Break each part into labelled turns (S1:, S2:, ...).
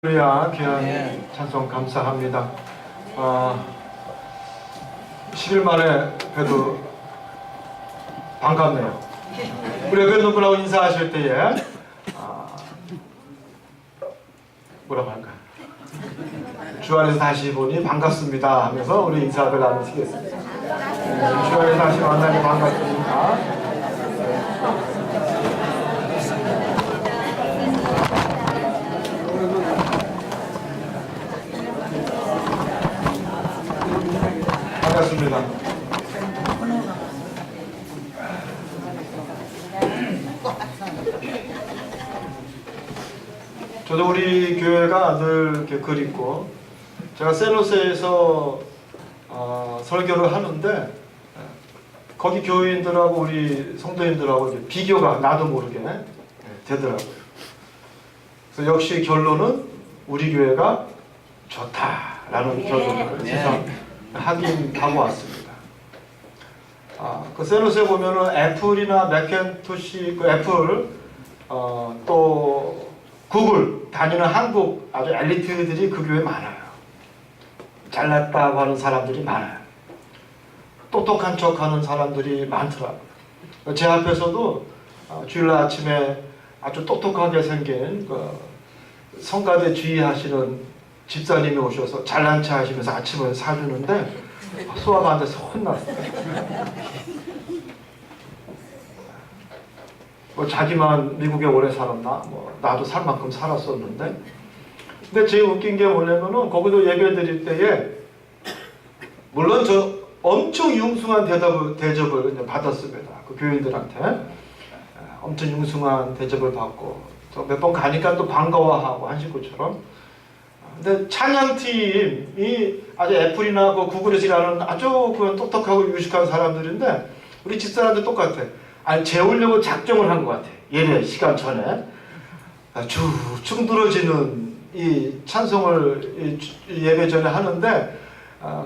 S1: 할렐루야, 귀한 찬송 감사합니다. 10일 만에 뵈도 반갑네요. 우리 옆에 누구라고 인사하실 때에 뭐라고 할까? 주 안에서 다시 보니 반갑습니다 하면서 우리 인사를 나누시겠습니다. 주 안에서 다시 만나니 반갑습니다. 반갑습니다. 저도 우리 교회가 늘 이렇게 그립고, 제가 샌호세에서 설교를 하는데 거기 교인들하고 우리 성도님들하고 이제 비교가 나도 모르게 되더라고요. 그래서 역시 결론은 우리 교회가 좋다라는 결론을 세상 확인하고 왔습니다. 그 샌호세 보면은 애플이나 맥켄토시, 그 애플, 또 구글 다니는 한국 아주 엘리트들이 그 교회에 많아요. 잘났다고 하는 사람들이 많아요. 똑똑한 척하는 사람들이 많더라고요. 제 앞에서도 주일날 아침에 아주 똑똑하게 생긴 그 성가대 주의하시는 집사님이 오셔서 잘난 체 하시면서 아침을 사주는데 소화가 안 돼서 혼났어요. 뭐 자기만 미국에 오래 살았나? 뭐 나도 살 만큼 살았었는데. 근데 제일 웃긴 게 뭐냐면은 거기도 예배 드릴 때에 물론 저 엄청 융숭한 대접을 받았습니다. 그 교인들한테 엄청 융숭한 대접을 받고 또 몇 번 가니까 또 반가워하고 한 식구처럼. 근데 찬양팀이 아주 애플이나 그 구글에서 일하는 아주 그 똑똑하고 유식한 사람들인데 우리 집사람들 똑같아. 아니 재우려고 작정을 한 것 같아. 예배 시간 전에 쭉쭉 늘어지는 이 찬송을 예배 전에 하는데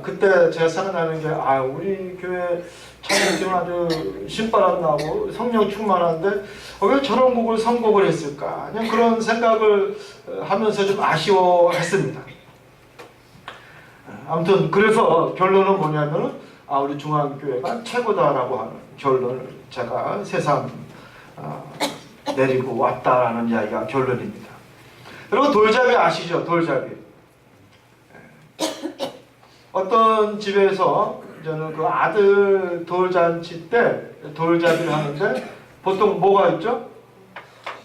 S1: 그때 제가 생각나는 게 우리 교회 찬양팀은 아주 신바람 나고 성령 충만한데 왜 저런 곡을 선곡을 했을까? 그냥 그런 생각을 하면서 좀 아쉬워했습니다. 아무튼 그래서 결론은 뭐냐면은 우리 중앙교회가 최고다라고 하는 결론을 제가 새삼 내리고 왔다라는 이야기가 결론입니다. 여러분 돌잡이 아시죠? 돌잡이. 어떤 집에서 저는 그 아들 돌잔치 때 돌잡이를 하는데 보통 뭐가 있죠?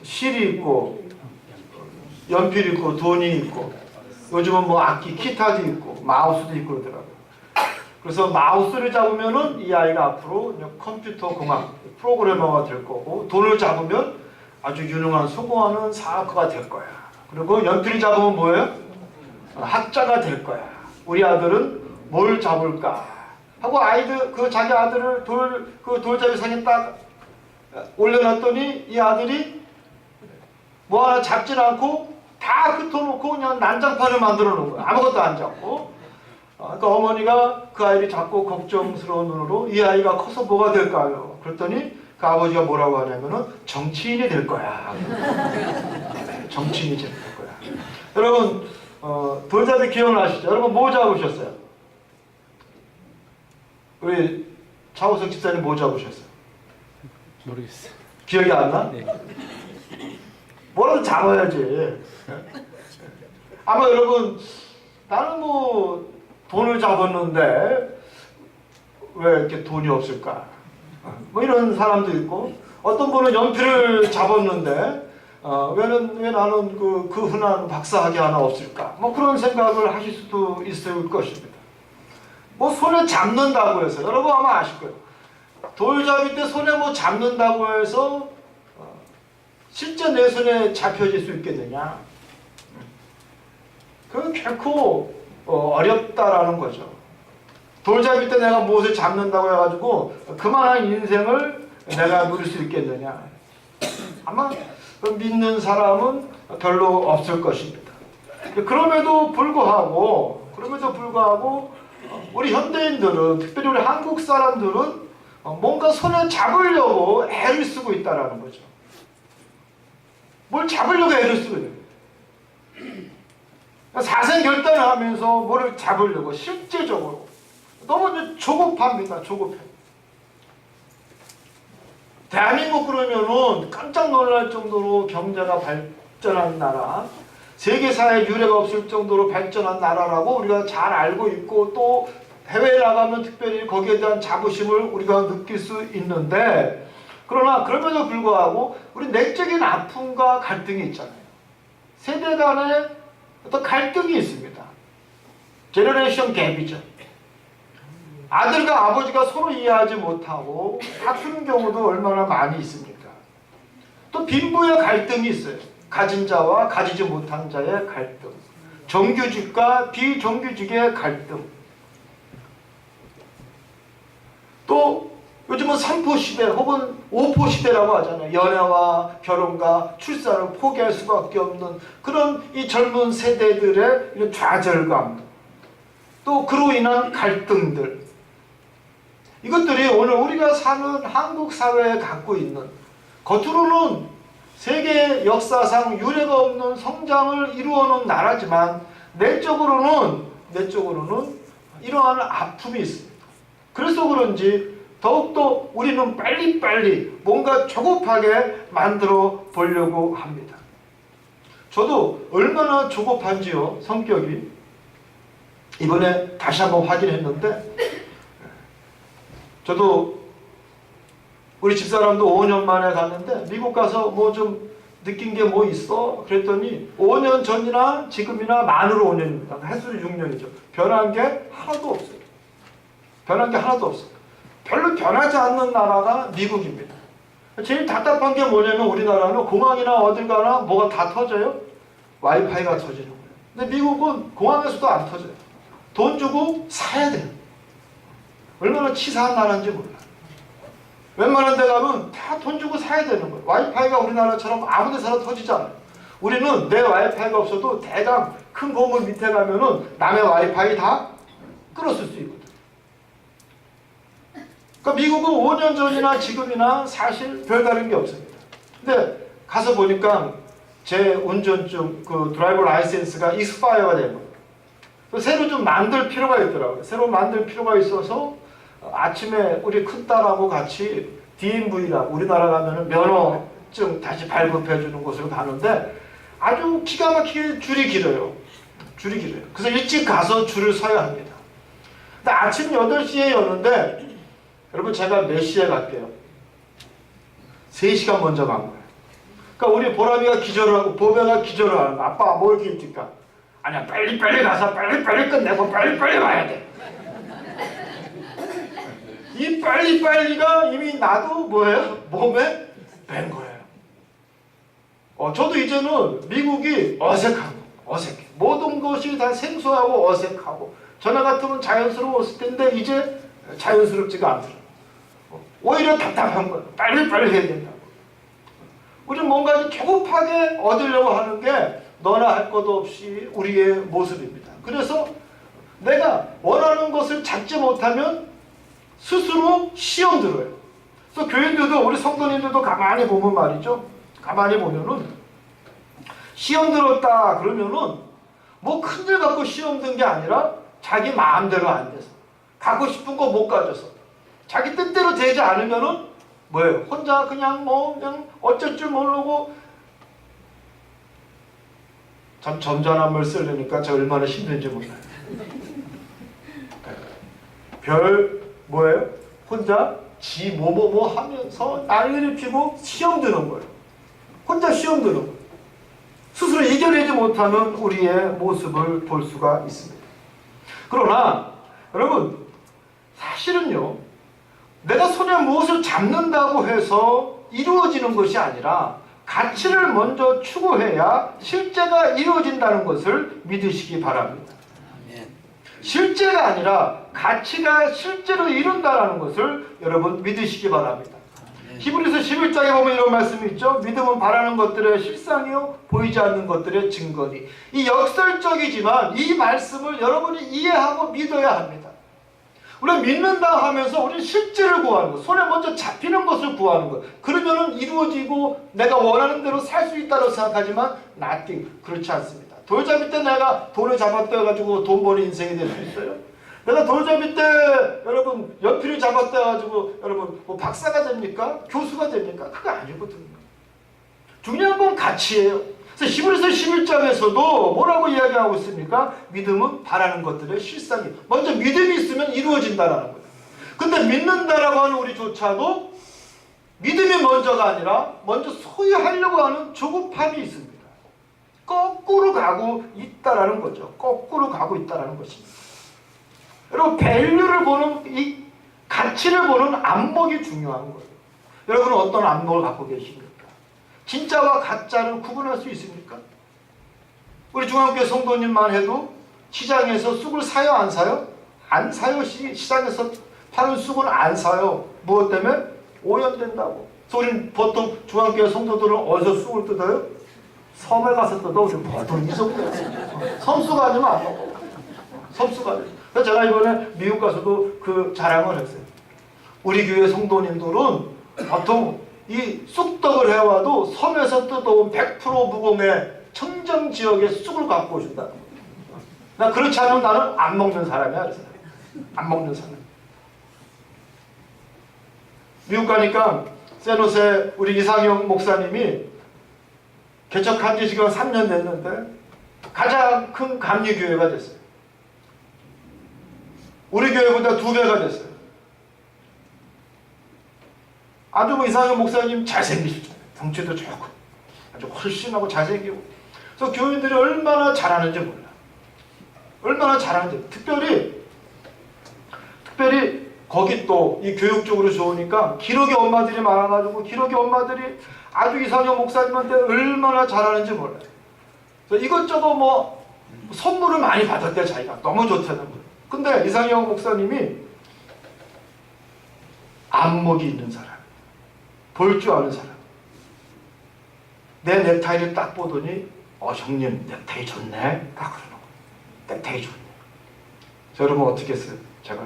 S1: 실이 있고 연필이 있고 돈이 있고 요즘은 뭐 악기 기타도 있고 마우스도 있고 그러더라고요. 그래서 마우스를 잡으면은 이 아이가 앞으로 컴퓨터 공학 프로그래머가 될 거고 돈을 잡으면 아주 유능한 수고하는 사업가가 될 거야. 그리고 연필을 잡으면 뭐예요? 학자가 될 거야. 우리 아들은 뭘 잡을까? 하고 아이들 그 자기 아들을 그 돌잡이 상에 딱 올려놨더니 이 아들이 뭐 하나 잡질 않고 다 흩어놓고 그냥 난장판을 만들어 놓은 거야. 아무것도 안 잡고. 그러니까 어머니가 그 아이를 잡고 걱정스러운 눈으로 이 아이가 커서 뭐가 될까요? 그랬더니 그 아버지가 뭐라고 하냐면은 정치인이 될 거야. 정치인이 될 거야. 여러분 돌잡이 기억나시죠? 여러분 뭐 잡으셨어요? 우리 차우석 집사님 뭐 잡으셨어요?
S2: 모르겠어요.
S1: 기억이 안 나?
S2: 네.
S1: 뭐라도 잡아야지. 아마 여러분 나는 뭐 돈을 잡았는데 왜 이렇게 돈이 없을까? 뭐 이런 사람도 있고 어떤 분은 연필을 잡았는데 왜 나는 그 흔한 박사학위 하나 없을까? 뭐 그런 생각을 하실 수도 있을 것입니다. 뭐 손에 잡는다고 해서 여러분 아마 아실 거예요. 돌잡이 때 손에 뭐 잡는다고 해서 실제 내 손에 잡혀질 수 있겠느냐? 그건 결코 어렵다라는 거죠. 돌잡이 때 내가 무엇을 잡는다고 해가지고 그만한 인생을 내가 누릴 수 있겠느냐? 아마 믿는 사람은 별로 없을 것입니다. 그럼에도 불구하고 우리 현대인들은 특별히 우리 한국 사람들은 뭔가 손에 잡으려고 애를 쓰고 있다라는 거죠. 뭘 잡으려고 애를 쓰고 있는 거예요. 사생결단을 하면서 뭐를 잡으려고 실제적으로 너무 조급합니다. 조급해. 대한민국 그러면은 깜짝 놀랄 정도로 경제가 발전한 나라, 세계사에 유례가 없을 정도로 발전한 나라라고 우리가 잘 알고 있고, 또 해외에 나가면 특별히 거기에 대한 자부심을 우리가 느낄 수 있는데, 그러나 그럼에도 불구하고 우리 내적인 아픔과 갈등이 있잖아요. 세대 간에 어떤 갈등이 있습니다. 제너레이션 갭이죠. 아들과 아버지가 서로 이해하지 못하고 다투는 경우도 얼마나 많이 있습니까? 또 빈부의 갈등이 있어요. 가진 자와 가지지 못한 자의 갈등, 정규직과 비정규직의 갈등, 또 요즘은 3포 시대 혹은 5포 시대라고 하잖아요. 연애와 결혼과 출산을 포기할 수밖에 없는 그런 이 젊은 세대들의 이런 좌절감, 또 그로 인한 갈등들, 이것들이 오늘 우리가 사는 한국 사회에 갖고 있는, 겉으로는 세계 역사상 유례가 없는 성장을 이루어놓은 나라지만 내적으로는 이러한 아픔이 있습니다. 그래서 그런지 더욱더 우리는 빨리빨리 뭔가 조급하게 만들어 보려고 합니다. 저도 얼마나 조급한지요, 성격이. 이번에 다시 한번 확인했는데, 저도 우리 집사람도 5년 만에 갔는데 미국 가서 뭐 좀 느낀 게 뭐 있어? 그랬더니 5년 전이나 지금이나 만으로 5년입니다. 횟수로 6년이죠. 변한 게 하나도 없어요. 변한 게 하나도 없어요. 별로 변하지 않는 나라가 미국입니다. 제일 답답한 게 뭐냐면 우리나라는 공항이나 어딜 가나 뭐가 다 터져요? 와이파이가 터지는 거예요. 근데 미국은 공항에서도 안 터져요. 돈 주고 사야 돼요. 얼마나 치사한 나라인지 몰라요. 웬만한 데 가면 다 돈 주고 사야 되는 거예요. 와이파이가 우리나라처럼 아무 데서나 터지지 않아요. 우리는 내 와이파이가 없어도 대강 큰 건물 밑에 가면은 남의 와이파이 다 끌었을 수 있거든. 그러니까 미국은 5년 전이나 지금이나 사실 별다른 게 없습니다. 근데 가서 보니까 제 운전증, 그 드라이버 라이센스가 익스파이어가 된 거예요. 새로 좀 만들 필요가 있더라고요. 새로 만들 필요가 있어서 아침에 우리 큰딸하고 같이 DMV라고, 우리나라 가면은 면허증 다시 발급해 주는 곳으로 가는데 아주 기가 막히게 줄이 길어요. 줄이 길어요. 그래서 일찍 가서 줄을 서야 합니다. 근데 아침 8시에 여는데, 여러분 제가 몇 시에 갈게요? 3시간 먼저 간 거예요. 그러니까 우리 보람이가 기절을 하고 보배가 기절을 하는 거야. 아빠 뭐 이렇게 일찍 가? 아니야, 빨리빨리 가서 빨리빨리 끝내고 빨리빨리 와야 돼. 이 빨리빨리가 이미 나도 뭐예요? 몸에 밴 거예요. 저도 이제는 미국이 어색하고 어색해. 모든 것이 다 생소하고 어색하고, 전에 같으면 자연스러웠을 텐데 이제 자연스럽지가 않더라고요. 오히려 답답한 거예요. 빨리빨리 해야 된다고. 우리는 뭔가 조급하게 얻으려고 하는 게 너나 할 것도 없이 우리의 모습입니다. 그래서 내가 원하는 것을 찾지 못하면 스스로 시험 들어요. 그래서 교인들도, 우리 성도님들도 가만히 보면 말이죠. 가만히 보면은 시험 들었다 그러면은 뭐 큰일 갖고 시험 든 게 아니라 자기 마음대로 안 돼서, 갖고 싶은 거 못 가져서, 자기 뜻대로 되지 않으면은 뭐예요? 혼자 그냥 어쩔 줄 모르고, 참 점잖음을 쓰려니까 저 얼마나 힘든지 몰라요. 뭐예요? 혼자 지 뭐 하면서 난리를 피고 시험 드는 거예요. 혼자 시험 드는 거예요. 스스로 이겨내지 못하는 우리의 모습을 볼 수가 있습니다. 그러나 여러분, 사실은요, 내가 손에 무엇을 잡는다고 해서 이루어지는 것이 아니라 가치를 먼저 추구해야 실제가 이루어진다는 것을 믿으시기 바랍니다. 실제가 아니라 가치가 실제로 이룬다는 것을 여러분 믿으시기 바랍니다. 히브리서 11장에 보면 이런 말씀이 있죠. 믿음은 바라는 것들의 실상이요 보이지 않는 것들의 증거니. 이 역설적이지만 이 말씀을 여러분이 이해하고 믿어야 합니다. 우리가 믿는다 하면서 우리는 실제를 구하는 것, 손에 먼저 잡히는 것을 구하는 것. 그러면은 이루어지고 내가 원하는 대로 살 수 있다고 생각하지만 nothing, 그렇지 않습니다. 돌잡이 때 내가 돌을 잡아떼가지고 돈 버는 인생이 될 수 있어요? 내가 돌잡이 때 여러분 연필을 잡아떼가지고 여러분 뭐 박사가 됩니까? 교수가 됩니까? 그거 아니거든요. 중요한 건 가치예요. 그래서 히브리서 11장에서도 뭐라고 이야기하고 있습니까? 믿음은 바라는 것들의 실상이. 먼저 믿음이 있으면 이루어진다라는 거예요. 근데 믿는다라고 하는 우리조차도 믿음이 먼저가 아니라 먼저 소유하려고 하는 조급함이 있습니다. 거꾸로 가고 있다라는 거죠. 거꾸로 가고 있다라는 것입니다. 여러분 밸류를 보는 이 가치를 보는 안목이 중요한 거예요. 여러분은 어떤 안목을 갖고 계십니까? 진짜와 가짜를 구분할 수 있습니까? 우리 중앙교회 성도님만 해도 시장에서 쑥을 사요 안 사요? 안 사요. 시장에서 파는 쑥은 안 사요. 무엇 때문에? 오염된다고. 그래서 우리는 보통 중앙교회 성도들은 어디서 쑥을 뜯어요? 섬에 가서 뜯어. 우리 보통 이 정도예요. 섬쑥 아니면 안 먹어. 섬쑥 아니면. 그래서 제가 이번에 미국 가서도 그 자랑을 했어요. 우리 교회 성도님들은 보통 이 쑥떡을 해와도 섬에서 뜯어온 100% 무공의 청정 지역의 쑥을 갖고 오신다. 나 그렇지 않으면 나는 안 먹는 사람이야. 그래서. 안 먹는 사람. 미국 가니까 샌호세 우리 이상영 목사님이 개척한 지 지금 3년 됐는데 가장 큰 감리교회가 됐어요. 우리 교회보다 2배가 됐어요. 아주 뭐 이상영 목사님 잘생기셨잖아요. 덩치도 좋고 아주 훨씬하고 잘생기고. 그래서 교인들이 얼마나 잘하는지 몰라. 얼마나 잘하는지. 특별히 거기 또 이 교육적으로 좋으니까 기록의 엄마들이 많아가지고 기록의 엄마들이 아주 이상영 목사님한테 얼마나 잘하는지 몰라요. 그래서 이것저것 뭐 선물을 많이 받았대. 자기가 너무 좋다는 거예요. 근데 이상영 목사님이 안목이 있는 사람, 볼 줄 아는 사람. 내 넥타이를 딱 보더니 형님 넥타이 좋네. 딱 그러는 거예요. 넥타이 좋네. 저 여러분 어떻게 했어요? 제가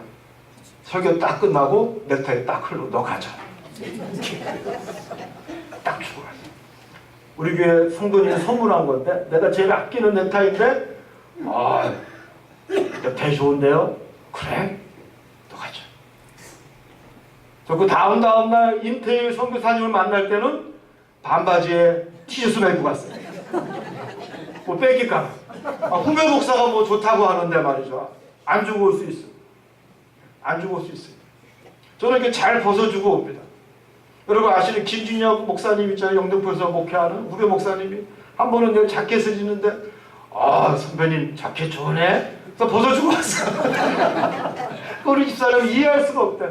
S1: 설교 딱 끝나고 넥타이 딱 흘러 너 가자. 딱 주고 가자. 우리 교회 성도님 선물한 건데 내가 제일 아끼는 넥타이인데 넥타이 좋은데요? 그래? 너 가자. 저 그 다음날 임태일 선교사님을 만날 때는 반바지에 티셔츠 메고 갔어요. 뭐 뺏길까? 후배 목사가 뭐 좋다고 하는데 말이죠. 안 주고 올 수 있어. 안 주고 올 수 있어요. 저는 이렇게 잘 벗어주고 옵니다. 여러분 아시는 김준혁 목사님 있잖아요. 영등포에서 목회하는 후배 목사님이 한 번은 내가 자켓을 입는데 선배님 자켓 좋네. 그래서 벗어주고 왔어. 우리 집사람이 이해할 수가 없대.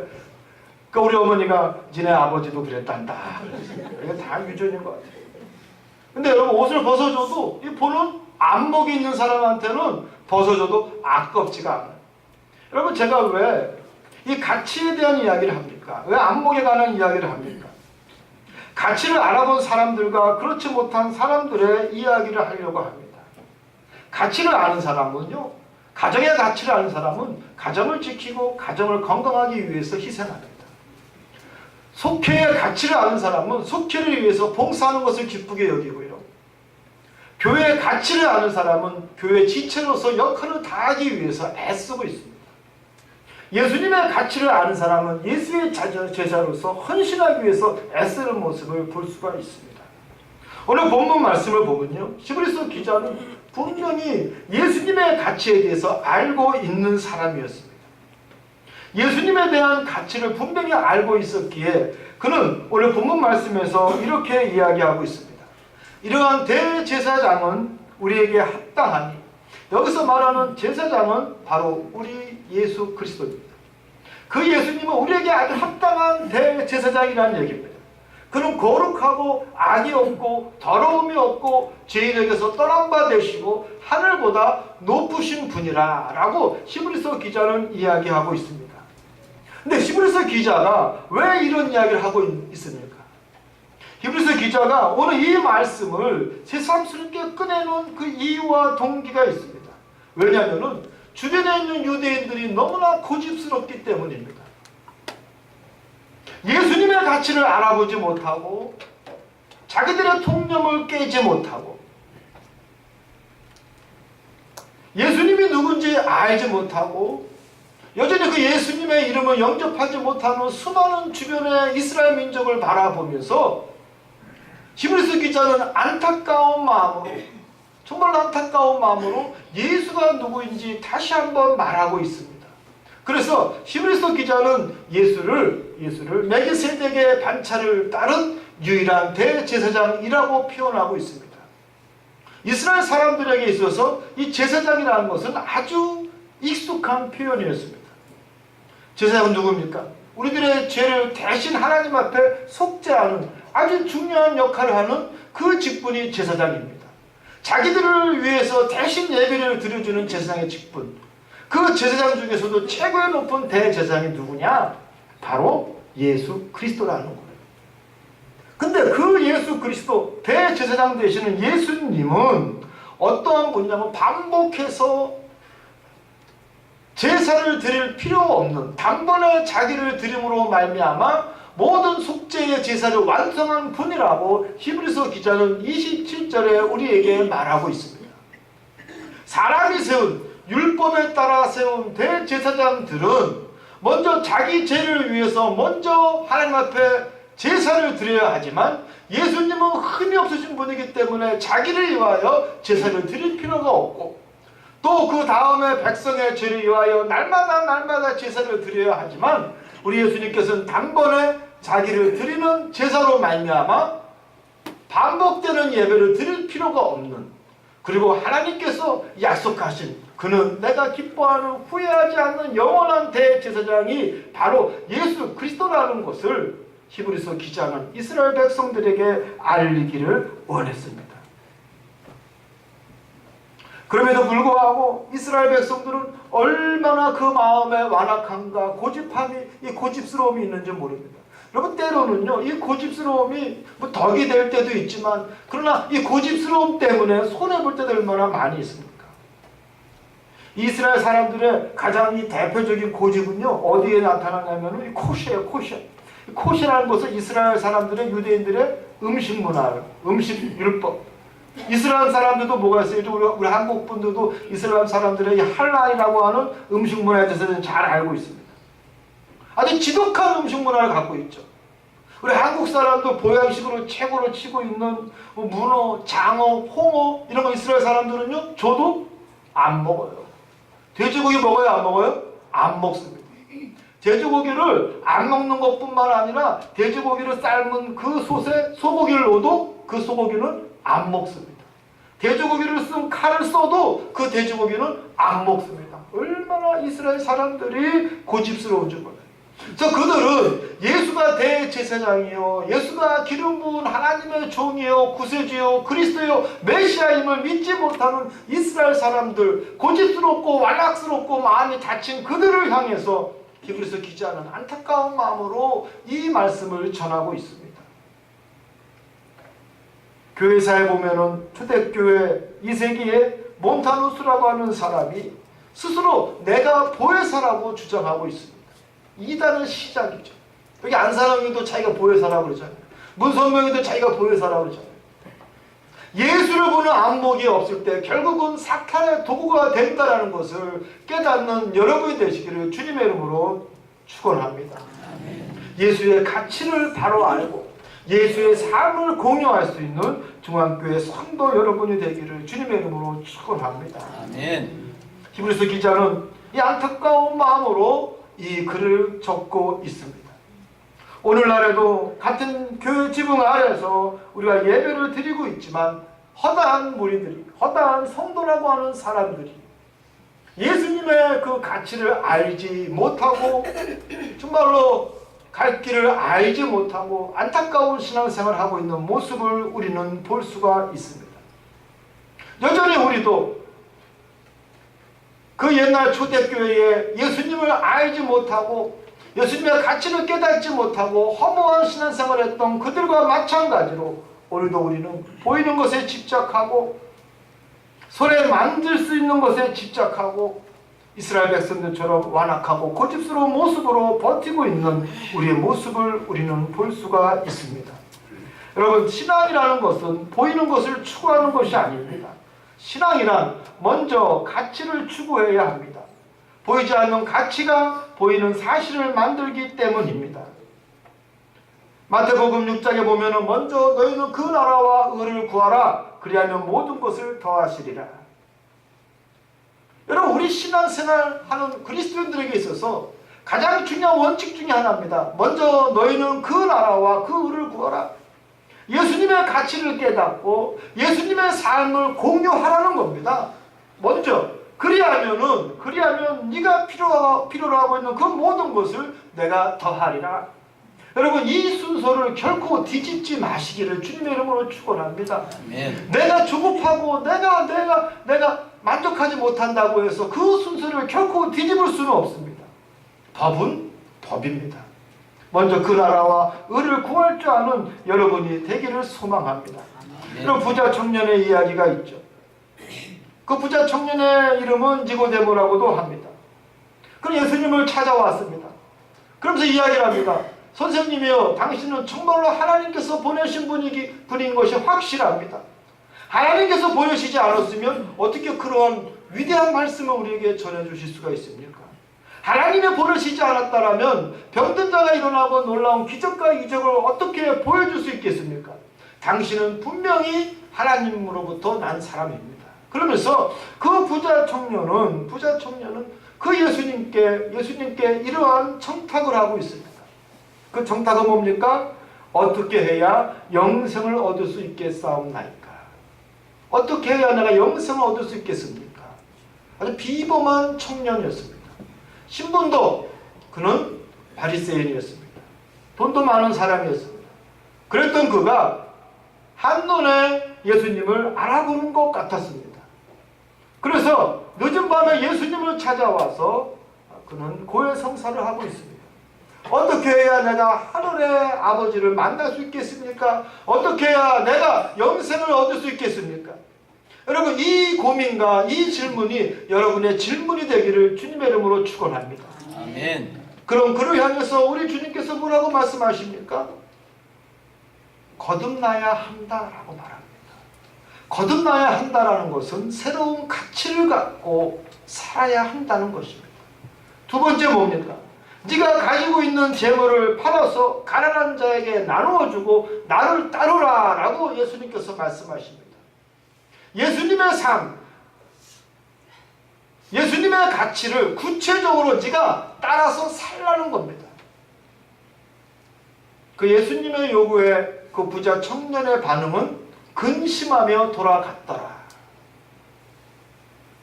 S1: 그러니까 우리 어머니가 니네 아버지도 그랬단다. 이게 다 유전인 것 같아요. 근데 여러분 옷을 벗어줘도 이 보는 안목이 있는 사람한테는 벗어줘도 아깝지가 않아요. 여러분 제가 왜 이 가치에 대한 이야기를 합니까? 왜 안목에 관한 이야기를 합니까? 가치를 알아본 사람들과 그렇지 못한 사람들의 이야기를 하려고 합니다. 가치를 아는 사람은요, 가정의 가치를 아는 사람은 가정을 지키고 가정을 건강하기 위해서 희생합니다. 속회의 가치를 아는 사람은 속회를 위해서 봉사하는 것을 기쁘게 여기고요. 교회의 가치를 아는 사람은 교회 지체로서 역할을 다하기 위해서 애쓰고 있습니다. 예수님의 가치를 아는 사람은 예수의 제자로서 헌신하기 위해서 애쓰는 모습을 볼 수가 있습니다. 오늘 본문 말씀을 보면요, 히브리서 기자는 분명히 예수님의 가치에 대해서 알고 있는 사람이었습니다. 예수님에 대한 가치를 분명히 알고 있었기에 그는 오늘 본문 말씀에서 이렇게 이야기하고 있습니다. 이러한 대제사장은 우리에게 합당하니, 여기서 말하는 제사장은 바로 우리 예수 그리스도입니다. 그 예수님은 우리에게 아주 합당한 대제사장이라는 얘기입니다. 그는 거룩하고 악이 없고 더러움이 없고 죄인에게서 떠난 바 되시고 하늘보다 높으신 분이라 라고 히브리서 기자는 이야기하고 있습니다. 근데 히브리서 기자가 왜 이런 이야기를 하고 있습니까? 히브리서 기자가 오늘 이 말씀을 새삼스럽게 꺼내놓은 그 이유와 동기가 있습니다. 왜냐하면 주변에 있는 유대인들이 너무나 고집스럽기 때문입니다. 예수님의 가치를 알아보지 못하고 자기들의 통념을 깨지 못하고 예수님이 누군지 알지 못하고 여전히 그 예수님의 이름을 영접하지 못하는 수많은 주변의 이스라엘 민족을 바라보면서 히브리서 기자는 안타까운 마음으로, 정말 안타까운 마음으로 예수가 누구인지 다시 한번 말하고 있습니다. 그래서 히브리서 기자는 예수를 멜기세덱의 반차를 따른 유일한 대제사장이라고 표현하고 있습니다. 이스라엘 사람들에게 있어서 이 제사장이라는 것은 아주 익숙한 표현이었습니다. 제사장은 누굽니까? 우리들의 죄를 대신 하나님 앞에 속죄하는 아주 중요한 역할을 하는 그 직분이 제사장입니다. 자기들을 위해서 대신 예배를 드려주는 제사장의 직분, 그 제사장 중에서도 최고의 높은 대제사장이 누구냐? 바로 예수 그리스도라는 거예요. 근데 그 예수 그리스도 대제사장 되시는 예수님은 어떠한 분이냐면 반복해서 제사를 드릴 필요 없는 단번에 자기를 드림으로 말미암아 모든 속죄의 제사를 완성한 분이라고 히브리서 기자는 27절에 우리에게 말하고 있습니다. 사람이 세운 율법에 따라 세운 대제사장들은 먼저 자기 죄를 위해서 먼저 하나님 앞에 제사를 드려야 하지만 예수님은 흠이 없으신 분이기 때문에 자기를 위하여 제사를 드릴 필요가 없고 또 그 다음에 백성의 죄를 위하여 날마다 제사를 드려야 하지만 우리 예수님께서는 단번에 자기를 드리는 제사로 말미암아 반복되는 예배를 드릴 필요가 없는, 그리고 하나님께서 약속하신 그는 내가 기뻐하는 후회하지 않는 영원한 대제사장이 바로 예수 그리스도라는 것을 히브리서 기자는 이스라엘 백성들에게 알리기를 원했습니다. 그럼에도 불구하고 이스라엘 백성들은 얼마나 그 마음에 완악함과 고집함이, 이 고집스러움이 있는지 모릅니다. 여러분, 때로는요, 이 고집스러움이 뭐 덕이 될 때도 있지만, 그러나 이 고집스러움 때문에 손해볼 때도 얼마나 많이 있습니까? 이스라엘 사람들의 가장 이 대표적인 고집은요, 어디에 나타나냐면 이 콧이에요, 콧이. 콧이라는 것은 이스라엘 사람들의, 유대인들의 음식 문화, 음식 율법. 이스라엘 사람들도 뭐가 있어요? 우리 한국 분들도 이스라엘 사람들의 할랄이라고 하는 음식 문화에 대해서는 잘 알고 있습니다. 아주 지독한 음식 문화를 갖고 있죠. 우리 한국 사람도 보양식으로 최고로 치고 있는 문어, 장어, 홍어 이런 거 이스라엘 사람들은요, 저도 안 먹어요. 돼지고기 먹어요, 안 먹어요? 안 먹습니다. 돼지고기를 안 먹는 것뿐만 아니라 돼지고기를 삶은 그 솥에 소고기를 넣어도 그 소고기는 안 먹습니다. 돼지고기를 쓴 칼을 써도 그 돼지고기는 안 먹습니다. 얼마나 이스라엘 사람들이 고집스러운지 몰라요. 그래서 그들은 예수가 대제사장이요, 예수가 기름 부은 하나님의 종이요, 구세주요, 그리스도요, 메시아임을 믿지 못하는 이스라엘 사람들, 고집스럽고 완락스럽고 마음이 다친 그들을 향해서 히브리서 기자는 안타까운 마음으로 이 말씀을 전하고 있습니다. 교회사에 보면은 초대교회 2세기에 몬타누스라고 하는 사람이 스스로 내가 보혜사라고 주장하고 있습니다. 이단은 시작이죠. 여기 안사랑이도 자기가 보혜사라고 그러잖아요. 문선명이도 자기가 보혜사라고 그러잖아요. 예수를 보는 안목이 없을 때 결국은 사탄의 도구가 된다는 것을 깨닫는 여러분이 되시기를 주님의 이름으로 축원합니다. 예수의 가치를 바로 알고 예수의 삶을 공유할 수 있는 중앙교회 성도 여러분이 되기를 주님의 이름으로 축원합니다.
S3: 아멘.
S1: 히브리서 기자는 이 안타까운 마음으로 이 글을 적고 있습니다. 오늘날에도 같은 교회 지붕 아래에서 우리가 예배를 드리고 있지만 허다한 무리들이, 허다한 성도라고 하는 사람들이 예수님의 그 가치를 알지 못하고 정말로 갈 길을 알지 못하고 안타까운 신앙생활을 하고 있는 모습을 우리는 볼 수가 있습니다. 여전히 우리도 그 옛날 초대교회에 예수님을 알지 못하고 예수님의 가치를 깨닫지 못하고 허무한 신앙생활을 했던 그들과 마찬가지로 오늘도 우리는 보이는 것에 집착하고 손에 만질 수 있는 것에 집착하고 이스라엘 백성들처럼 완악하고 고집스러운 모습으로 버티고 있는 우리의 모습을 우리는 볼 수가 있습니다. 여러분, 신앙이라는 것은 보이는 것을 추구하는 것이 아닙니다. 신앙이란 먼저 가치를 추구해야 합니다. 보이지 않는 가치가 보이는 사실을 만들기 때문입니다. 마태복음 6장에 보면 먼저 너희는 그 나라와 의를 구하라. 그리하면 모든 것을 더하시리라. 여러분, 우리 신앙생활하는 그리스도인들에게 있어서 가장 중요한 원칙 중에 하나입니다. 먼저 너희는 그 나라와 그 의를 구하라. 예수님의 가치를 깨닫고 예수님의 삶을 공유하라는 겁니다. 먼저 그리하면 네가 필요로 하고 있는 그 모든 것을 내가 더하리라. 여러분, 이 순서를 결코 뒤집지 마시기를 주님의 이름으로 축원합니다. 내가 조급하고 내가 만족하지 못한다고 해서 그 순서를 결코 뒤집을 수는 없습니다. 법은 법입니다. 먼저 그 나라와 의를 구할 줄 아는 여러분이 되기를 소망합니다. 이런 부자 청년의 이야기가 있죠. 그 부자 청년의 이름은 니고데모라고도 합니다. 그럼 예수님을 찾아왔습니다. 그러면서 이야기를 합니다. 선생님이요, 당신은 정말로 하나님께서 보내신 분인 것이 확실합니다. 하나님께서 보내시지 않았으면 어떻게 그러한 위대한 말씀을 우리에게 전해주실 수가 있습니까? 하나님이 보내시지 않았다면 병든 자가 일어나고 놀라운 기적과 이적을 어떻게 보여줄 수 있겠습니까? 당신은 분명히 하나님으로부터 난 사람입니다. 그러면서 그 부자 청년은 그 예수님께 이러한 청탁을 하고 있습니다. 그 청탁은 뭡니까? 어떻게 해야 영생을 얻을 수 있겠사옵나이까? 어떻게 해야 내가 영생을 얻을 수 있겠습니까? 아주 비범한 청년이었습니다. 신분도 그는 바리새인이었습니다. 돈도 많은 사람이었습니다. 그랬던 그가 한눈에 예수님을 알아보는 것 같았습니다. 그래서 늦은 밤에 예수님을 찾아와서 그는 고해성사를 하고 있습니다. 어떻게 해야 내가 하늘의 아버지를 만날 수 있겠습니까? 어떻게 해야 내가 영생을 얻을 수 있겠습니까? 여러분, 이 고민과 이 질문이 여러분의 질문이 되기를 주님의 이름으로 축원합니다.
S2: 아멘.
S1: 그럼 그를 향해서 우리 주님께서 뭐라고 말씀하십니까? 거듭나야 한다라고 말합니다. 거듭나야 한다라는 것은 새로운 가치를 갖고 살아야 한다는 것입니다. 두 번째 뭡니까? 네가 가지고 있는 재물을 팔아서 가난한 자에게 나누어주고 나를 따르라 라고 예수님께서 말씀하십니다. 예수님의 삶, 예수님의 가치를 구체적으로 네가 따라서 살라는 겁니다. 그 예수님의 요구에 그 부자 청년의 반응은 근심하며 돌아갔더라.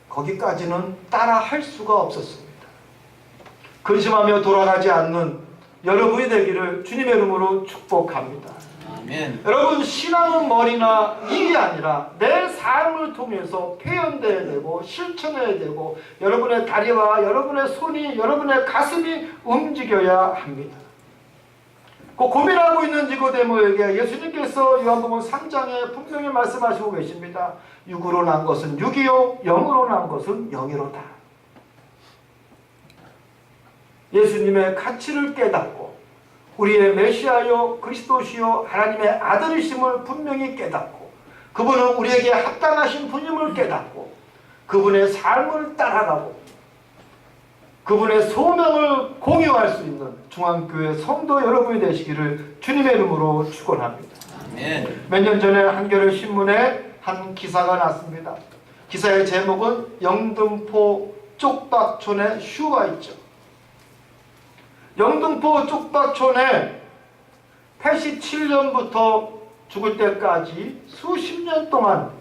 S1: 거기까지는 따라 할 수가 없었습니다. 근심하며 돌아가지 않는 여러분이 되기를 주님의 이름으로 축복합니다.
S2: 아멘.
S1: 여러분, 신앙은 머리나 일이 아니라 내 삶을 통해서 표현되어야 되고 실천해야 되고 여러분의 다리와 여러분의 손이 여러분의 가슴이 움직여야 합니다. 그 고민하고 있는 니고데모에게 예수님께서 요한복음 3장에 분명히 말씀하시고 계십니다. 육으로 난 것은 육이요 영으로 난 것은 영이로다. 예수님의 가치를 깨닫고 우리의 메시아요 그리스도시요 하나님의 아들이심을 분명히 깨닫고 그분은 우리에게 합당하신 분임을 깨닫고 그분의 삶을 따라가고 그분의 소명을 공유할 수 있는 중앙교회 성도 여러분이 되시기를 주님의 이름으로 축원합니다. 몇 년 전에 한겨레 신문에 한 기사가 났습니다. 기사의 제목은 영등포 쪽박촌에 슈가 있죠. 영등포 쪽박촌에 87년부터 죽을 때까지 수십 년 동안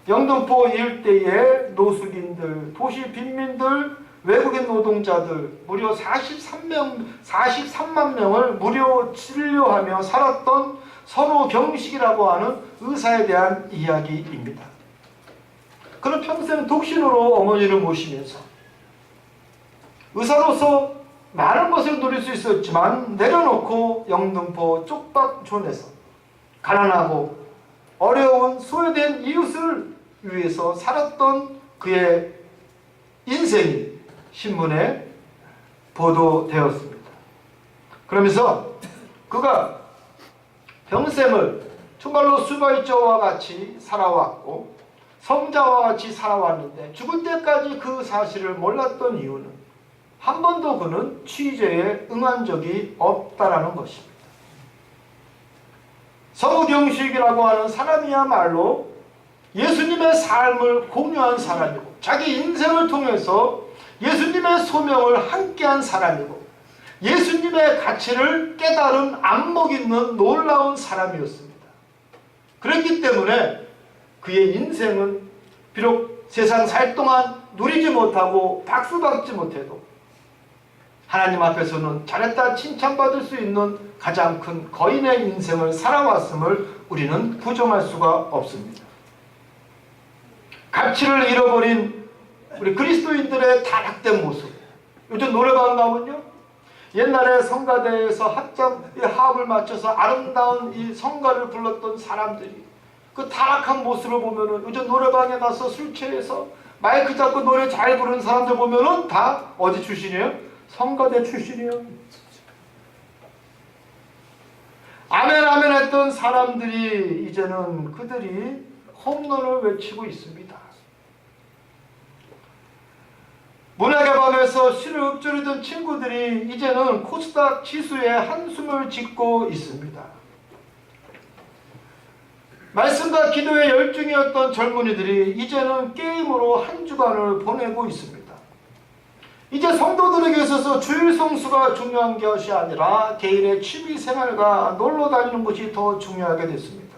S1: 영등포 일대의 노숙인들, 도시 빈민들, 외국인 노동자들 무려 43만 명을 무료 진료하며 살았던 선호경식이라고 하는 의사에 대한 이야기입니다. 그는 평생 독신으로 어머니를 모시면서 의사로서 많은 것을 누릴 수 있었지만 내려놓고 영등포 쪽박촌에서 가난하고 어려운 소외된 이웃을 위해서 살았던 그의 인생이 신문에 보도되었습니다. 그러면서 그가 평생을 정말로 수바이저와 같이 살아왔고 성자와 같이 살아왔는데 죽을 때까지 그 사실을 몰랐던 이유는 한 번도 그는 취재에 응한 적이 없다라는 것입니다. 서부경식이라고 하는 사람이야말로 예수님의 삶을 공유한 사람이고 자기 인생을 통해서 예수님의 소명을 함께한 사람이고 예수님의 가치를 깨달은 안목 있는 놀라운 사람이었습니다. 그렇기 때문에 그의 인생은 비록 세상 살 동안 누리지 못하고 박수받지 못해도 하나님 앞에서는 잘했다 칭찬받을 수 있는 가장 큰 거인의 인생을 살아왔음을 우리는 부정할 수가 없습니다. 가치를 잃어버린 우리 그리스도인들의 타락된 모습. 요즘 노래방 가면요, 옛날에 성가대에서 합을 맞춰서 아름다운 이 성가를 불렀던 사람들이 그 타락한 모습을 보면은 요즘 노래방에 가서 술 취해서 마이크 잡고 노래 잘 부르는 사람들 보면은 다 어디 출신이에요? 성가대 출신이요. 아멘 아멘 했던 사람들이 이제는 그들이 홈런을 외치고 있습니다. 문학의 밤에서 시를 읊조리던 친구들이 이제는 코스닥 지수에 한숨을 짓고 있습니다. 말씀과 기도에 열중이었던 젊은이들이 이제는 게임으로 한 주간을 보내고 있습니다. 이제 성도들에게 있어서 주일 성수가 중요한 것이 아니라 개인의 취미생활과 놀러 다니는 것이 더 중요하게 됐습니다.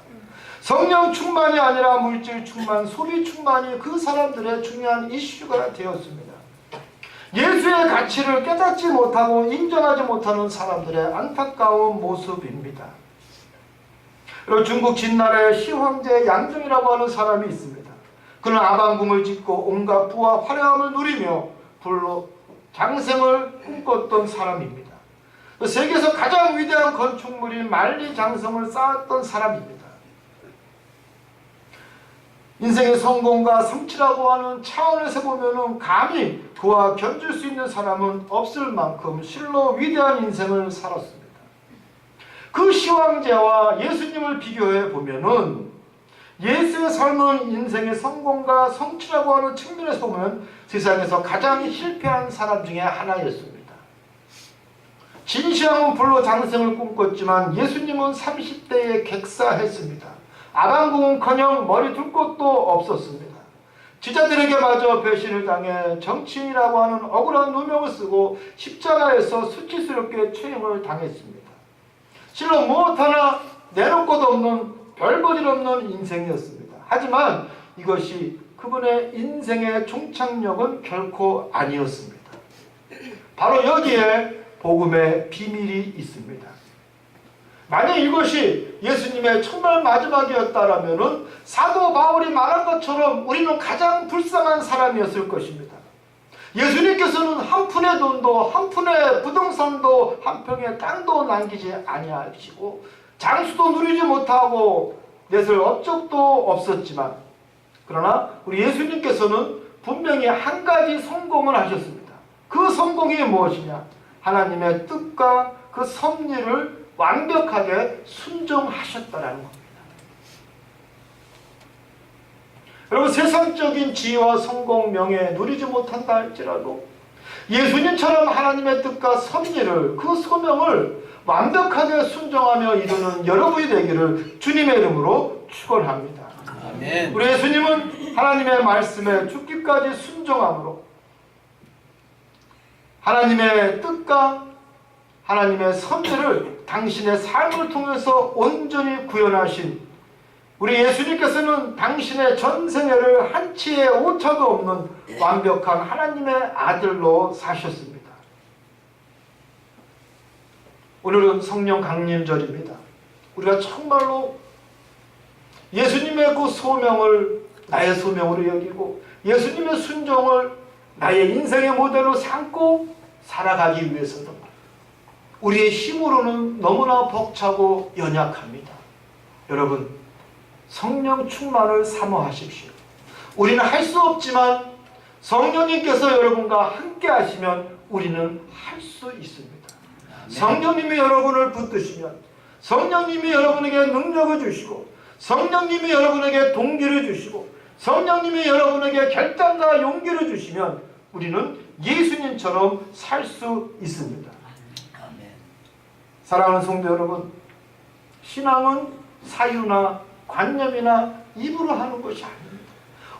S1: 성령 충만이 아니라 물질 충만, 소비 충만이 그 사람들의 중요한 이슈가 되었습니다. 예수의 가치를 깨닫지 못하고 인정하지 못하는 사람들의 안타까운 모습입니다. 그리고 중국 진나라의 시황제 양정이라고 하는 사람이 있습니다. 그는 아방궁을 짓고 온갖 부와 화려함을 누리며 불로 장생을 꿈꿨던 사람입니다. 세계에서 가장 위대한 건축물인 만리장성을 쌓았던 사람입니다. 인생의 성공과 성취라고 하는 차원에서 보면은 감히 그와 견줄 수 있는 사람은 없을 만큼 실로 위대한 인생을 살았습니다. 그 시황제와 예수님을 비교해 보면은 예수의 삶은 인생의 성공과 성취라고 하는 측면에서 보면 세상에서 가장 실패한 사람 중에 하나였습니다. 진시황은 불로 장생을 꿈꿨지만 예수님은 30대에 객사했습니다. 아방궁은커녕 머리 둘 곳도 없었습니다. 지자들에게 마저 배신을 당해 정치인이라고 하는 억울한 누명을 쓰고 십자가에서 수치스럽게 처형을 당했습니다. 실로 무엇 하나 내놓을 것 없는 별볼일 없는 인생이었습니다. 하지만 이것이 그분의 인생의 종착역은 결코 아니었습니다. 바로 여기에 복음의 비밀이 있습니다. 만약 이것이 예수님의 정말 마지막이었다라면은 사도 바울이 말한 것처럼 우리는 가장 불쌍한 사람이었을 것입니다. 예수님께서는 한 푼의 돈도 한 푼의 부동산도 한 평의 땅도 남기지 아니하시고 장수도 누리지 못하고 냈을 업적도 없었지만 그러나 우리 예수님께서는 분명히 한 가지 성공을 하셨습니다. 그 성공이 무엇이냐? 하나님의 뜻과 그 섭리를 완벽하게 순종하셨다라는 겁니다. 여러분, 세상적인 지위와 성공, 명예 누리지 못한다 할지라도 예수님처럼 하나님의 뜻과 섭리를, 그 소명을 완벽하게 순종하며 이루는 여러분이 되기를 주님의 이름으로 축원합니다.
S3: 아멘.
S1: 우리 예수님은 하나님의 말씀에 죽기까지 순종함으로 하나님의 뜻과 하나님의 섭리를 당신의 삶을 통해서 온전히 구현하신 우리 예수님께서는 당신의 전생애를 한치의 오차도 없는 완벽한 하나님의 아들로 사셨습니다. 오늘은 성령 강림절입니다. 우리가 정말로 예수님의 그 소명을 나의 소명으로 여기고 예수님의 순종을 나의 인생의 모델로 삼고 살아가기 위해서는 우리의 힘으로는 너무나 벅차고 연약합니다. 여러분, 성령 충만을 사모하십시오. 우리는 할 수 없지만 성령님께서 여러분과 함께 하시면 우리는 할 수 있습니다. 성령님이 여러분을 붙드시면 성령님이 여러분에게 능력을 주시고 성령님이 여러분에게 동기를 주시고 성령님이 여러분에게 결단과 용기를 주시면 우리는 예수님처럼 살 수 있습니다. 사랑하는 성도 여러분, 신앙은 사유나 관념이나 입으로 하는 것이 아닙니다.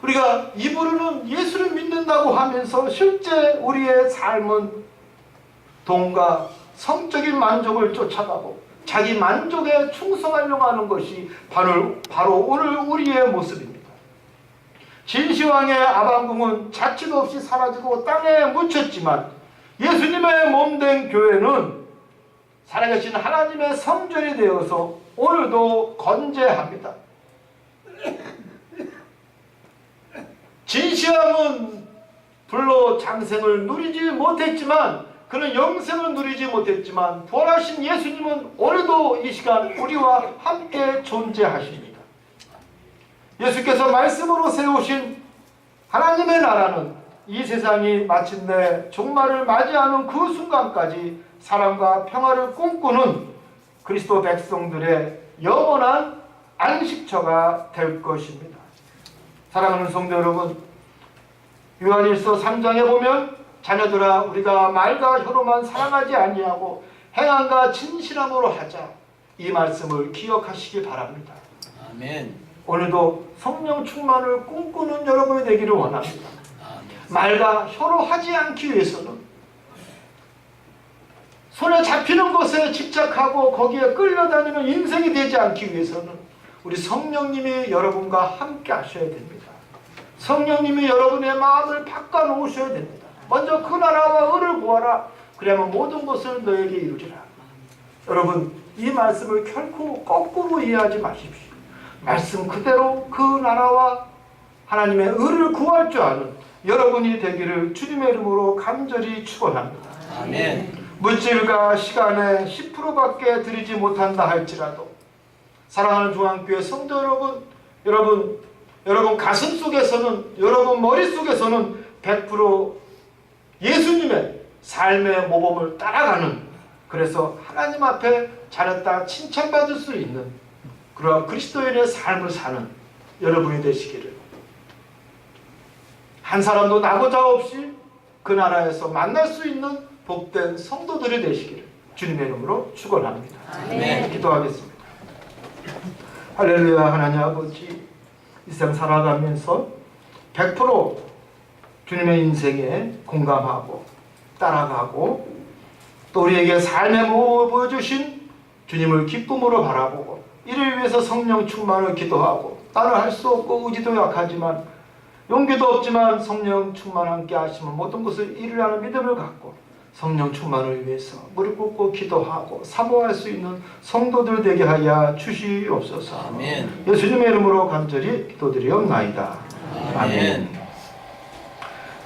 S1: 우리가 입으로는 예수를 믿는다고 하면서 실제 우리의 삶은 돈과 성적인 만족을 쫓아가고 자기 만족에 충성하려고 하는 것이 바로 오늘 우리의 모습입니다. 진시황의 아방궁은 자취도 없이 사라지고 땅에 묻혔지만 예수님의 몸된 교회는 살아계신 하나님의 성전이 되어서 오늘도 건재합니다. 진시황은 불로 장생을 누리지 못했지만, 그는 영생을 누리지 못했지만 부활하신 예수님은 오늘도 이 시간 우리와 함께 존재하십니다. 예수께서 말씀으로 세우신 하나님의 나라는 이 세상이 마침내 종말을 맞이하는 그 순간까지 사랑과 평화를 꿈꾸는 그리스도 백성들의 영원한 안식처가 될 것입니다. 사랑하는 성도 여러분, 요한일서 3장에 보면 자녀들아 우리가 말과 혀로만 사랑하지 아니하고 행함과 진실함으로 하자, 이 말씀을 기억하시기 바랍니다.
S3: 아멘.
S1: 오늘도 성령 충만을 꿈꾸는 여러분이 되기를 원합니다. 말과 혀로 하지 않기 위해서는, 손에 잡히는 것에 집착하고 거기에 끌려다니는 인생이 되지 않기 위해서는 우리 성령님이 여러분과 함께 하셔야 됩니다. 성령님이 여러분의 마음을 바꿔놓으셔야 됩니다. 먼저 그 나라와 의를 구하라. 그러면 모든 것을 너에게 이루리라. 여러분, 이 말씀을 결코 거꾸로 이해하지 마십시오. 말씀 그대로 그 나라와 하나님의 의를 구할 줄 아는 여러분이 되기를 주님의 이름으로 간절히 축원합니다.
S3: 아멘.
S1: 물질과 시간의 10%밖에 드리지 못한다 할지라도, 사랑하는 중앙교회 성도 여러분 가슴 속에서는, 여러분 머릿속에서는 100% 예수님의 삶의 모범을 따라가는, 그래서 하나님 앞에 잘했다 칭찬받을 수 있는 그러한 그리스도인의 삶을 사는 여러분이 되시기를, 한 사람도 나고자 없이 그 나라에서 만날 수 있는 복된 성도들이 되시기를 주님의 이름으로 축원합니다.
S3: 아멘.
S1: 기도하겠습니다. 할렐루야. 하나님 아버지, 이 세상 살아가면서 100% 주님의 인생에 공감하고 따라가고 또 우리에게 삶의 모범을 보여주신 주님을 기쁨으로 바라보고 이를 위해서 성령 충만을 기도하고, 나는 할 수 없고 의지도 약하지만 용기도 없지만 성령 충만 함께 하시면 모든 것을 이루라는 믿음을 갖고 성령 충만을 위해서 무릎 꿇고 기도하고 사모할 수 있는 성도들 되게 하여 주시옵소서.
S3: 아멘.
S1: 예수님의 이름으로 간절히 기도드리옵나이다. 아멘.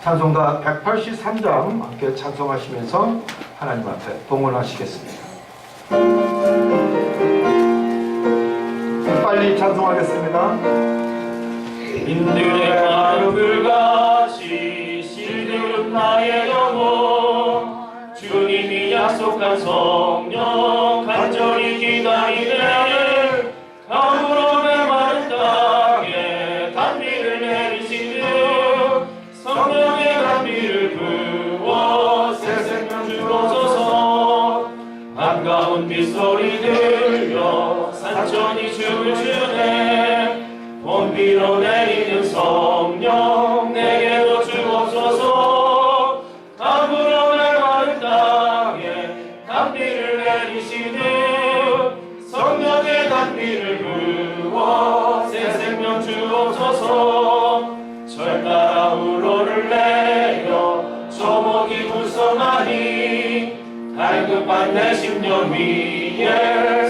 S1: 찬송가 183장 함께 찬송하시면서 하나님 앞에 봉헌하시겠습니다. 빨리 찬송하겠습니다.
S4: 인들의 마음불같이 실들은 나의 영혼, 주님이 약속한 성령 간절히 기다리네. 가물어 메마른 땅에 단비를 내리시는 성령의 단비를 부어 새 생명 주옵소서. 반가운 빗소리 들려 산천이 춤을 추네. 봄 밀어내리는 성령 내게도 주옵소서. 가물어 메마른 땅에 단비를 내리시는 성령의 단비를 부어 새 생명 주옵소서. 절 따라 우러를 내려 조목이 불성하니 갈급한 내 심령 위에